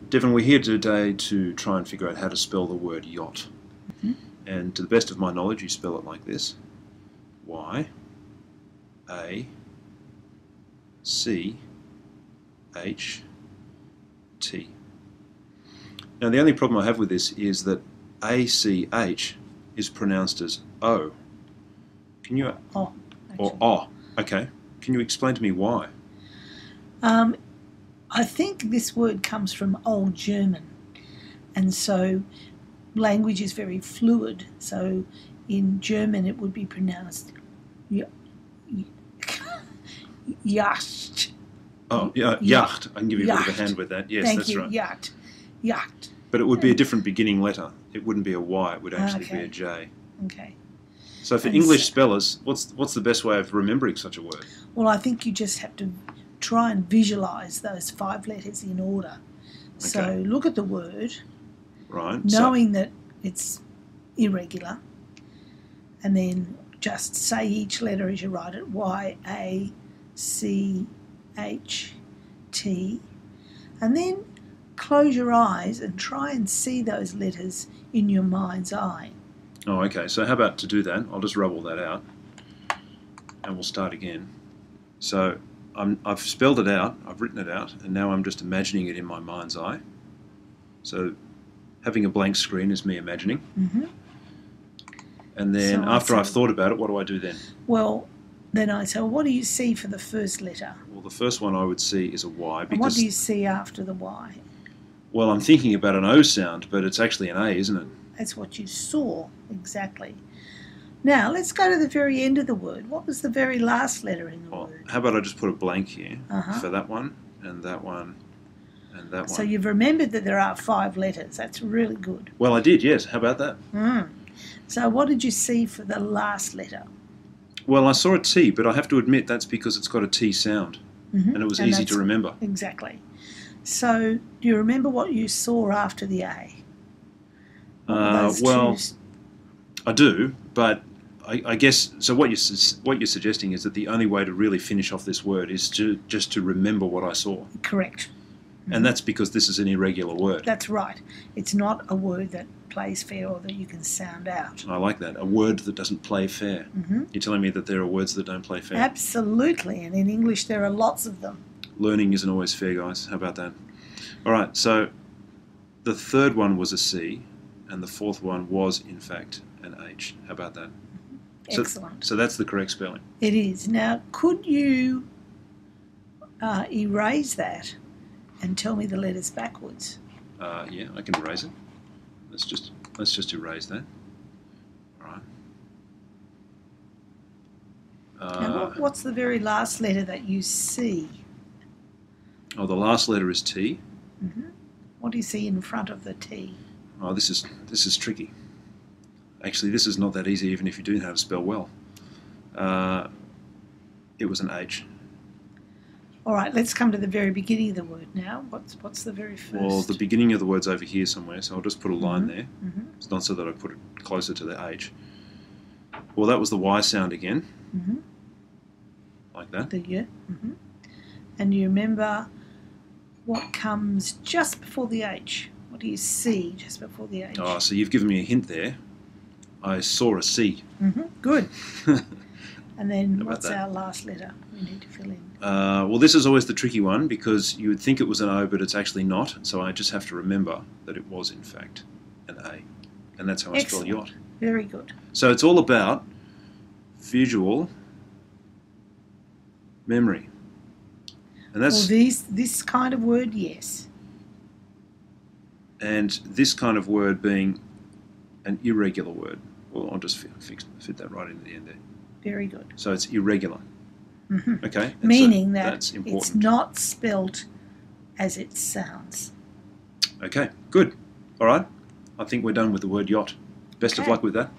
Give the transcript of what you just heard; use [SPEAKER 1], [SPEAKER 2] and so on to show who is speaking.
[SPEAKER 1] Devon, we're here today to try and figure out how to spell the word yacht.
[SPEAKER 2] Mm-hmm.
[SPEAKER 1] And to the best of my knowledge, you spell it like this. Y-A-C-H-T. Now the only problem I have with this is that A-C-H is pronounced as O. Can you...
[SPEAKER 2] Oh.
[SPEAKER 1] Or O. Okay. Can you explain to me why?
[SPEAKER 2] I think this word comes from Old German, and so language is very fluid. So in German it would be pronounced yacht.
[SPEAKER 1] Oh, yeah, yacht. I can give you a bit of a
[SPEAKER 2] Yacht.
[SPEAKER 1] hand with that. Yes,
[SPEAKER 2] Thank
[SPEAKER 1] that's
[SPEAKER 2] you.
[SPEAKER 1] right.
[SPEAKER 2] Yacht. Yacht.
[SPEAKER 1] But it would be a different beginning letter. It wouldn't be a Y. It would actually be
[SPEAKER 2] Okay.
[SPEAKER 1] a J.
[SPEAKER 2] Okay.
[SPEAKER 1] So for
[SPEAKER 2] And
[SPEAKER 1] English
[SPEAKER 2] so-
[SPEAKER 1] spellers, what's the best way of remembering such a word?
[SPEAKER 2] Well, I think you just have to try and visualise those 5 letters in order. So
[SPEAKER 1] Okay.
[SPEAKER 2] look at the word,
[SPEAKER 1] Right.
[SPEAKER 2] knowing that it's irregular, and then just say each letter as you write it, Y-A-C-H-T, and then close your eyes and try and see those letters in your mind's eye.
[SPEAKER 1] Oh, okay. So how about to do that? I'll just rub all that out, and we'll start again. So I've spelled it out, I've written it out, and now I'm just imagining it in my mind's eye. So having a blank screen is me imagining.
[SPEAKER 2] Mm-hmm.
[SPEAKER 1] And then
[SPEAKER 2] So
[SPEAKER 1] after
[SPEAKER 2] I
[SPEAKER 1] I've thought about it, what do I do then?
[SPEAKER 2] Well, then I say, well, what do you see for the first letter?
[SPEAKER 1] Well, the first one I would see is a Y
[SPEAKER 2] And what
[SPEAKER 1] because,
[SPEAKER 2] do you see after the Y?
[SPEAKER 1] well, I'm thinking about an O sound, but it's actually an A, isn't it?
[SPEAKER 2] That's what you saw, exactly. Now, let's go to the very end of the word. What was the very last letter in the
[SPEAKER 1] Well,
[SPEAKER 2] word?
[SPEAKER 1] how about I just put a blank here
[SPEAKER 2] Uh-huh.
[SPEAKER 1] for that one, and that one, and that
[SPEAKER 2] So
[SPEAKER 1] one.
[SPEAKER 2] you've remembered that there are 5 letters. That's really good.
[SPEAKER 1] Well, I did, yes. How about that?
[SPEAKER 2] So what did you see for the last letter?
[SPEAKER 1] Well, I saw a T, but I have to admit that's because it's got a T sound,
[SPEAKER 2] Mm-hmm.
[SPEAKER 1] and it was easy to remember.
[SPEAKER 2] Exactly. So do you remember what you saw after the A? What were those
[SPEAKER 1] Well,
[SPEAKER 2] two?
[SPEAKER 1] I do, but I guess so. What you're suggesting is that the only way to really finish off this word is just to remember what I saw,
[SPEAKER 2] Correct.
[SPEAKER 1] and that's because this is an irregular word.
[SPEAKER 2] That's right. It's not a word that plays fair or that you can sound out.
[SPEAKER 1] I like that. A word that doesn't play fair.
[SPEAKER 2] Mm-hmm.
[SPEAKER 1] You're telling me that there are words that don't play fair.
[SPEAKER 2] Absolutely, and in English there are lots of them.
[SPEAKER 1] Learning isn't always fair, guys. How about that? All right. So the third one was a C, and the fourth one was in fact an H. How about that?
[SPEAKER 2] Excellent.
[SPEAKER 1] So that's the correct spelling.
[SPEAKER 2] It is. Now, could you erase that and tell me the letters backwards?
[SPEAKER 1] Yeah, I can erase it. Let's just erase that. All right.
[SPEAKER 2] Now, what's the very last letter that you see?
[SPEAKER 1] Oh, the last letter is T.
[SPEAKER 2] Mm-hmm. What do you see in front of the T?
[SPEAKER 1] Oh, this is tricky. Actually, this is not that easy, even if you do know how to spell well. It was an H.
[SPEAKER 2] All right, let's come to the very beginning of the word now. What's the very first?
[SPEAKER 1] Well, the beginning of the word's over here somewhere, so I'll just put a line there.
[SPEAKER 2] Mm-hmm.
[SPEAKER 1] It's not so that I put it closer to the H. Well, that was the Y sound again,
[SPEAKER 2] Mm-hmm.
[SPEAKER 1] like that.
[SPEAKER 2] The Y. Mm-hmm. And you remember what comes just before the H? What do you see just before the H?
[SPEAKER 1] Oh, so you've given me a hint there. I saw a C.
[SPEAKER 2] Mm-hmm. Good. And then
[SPEAKER 1] How about
[SPEAKER 2] what's
[SPEAKER 1] that?
[SPEAKER 2] our last letter we need to fill in?
[SPEAKER 1] Well, this is always the tricky one because you would think it was an O, but it's actually not. So I just have to remember that it was, in fact, an A. And that's how I spell
[SPEAKER 2] Excellent.
[SPEAKER 1] yacht.
[SPEAKER 2] Very good.
[SPEAKER 1] So it's all about visual memory. And
[SPEAKER 2] Well,
[SPEAKER 1] that's
[SPEAKER 2] this kind of word, yes.
[SPEAKER 1] and this kind of word being an irregular word. Well, I'll just fit that right into the end there.
[SPEAKER 2] Very good.
[SPEAKER 1] So it's irregular.
[SPEAKER 2] Mm-hmm.
[SPEAKER 1] Okay? And
[SPEAKER 2] Meaning
[SPEAKER 1] so
[SPEAKER 2] that
[SPEAKER 1] that's
[SPEAKER 2] it's
[SPEAKER 1] important.
[SPEAKER 2] not spelt as it sounds.
[SPEAKER 1] Okay, good. All right. I think we're done with the word yacht. Best of
[SPEAKER 2] Okay.
[SPEAKER 1] luck with that.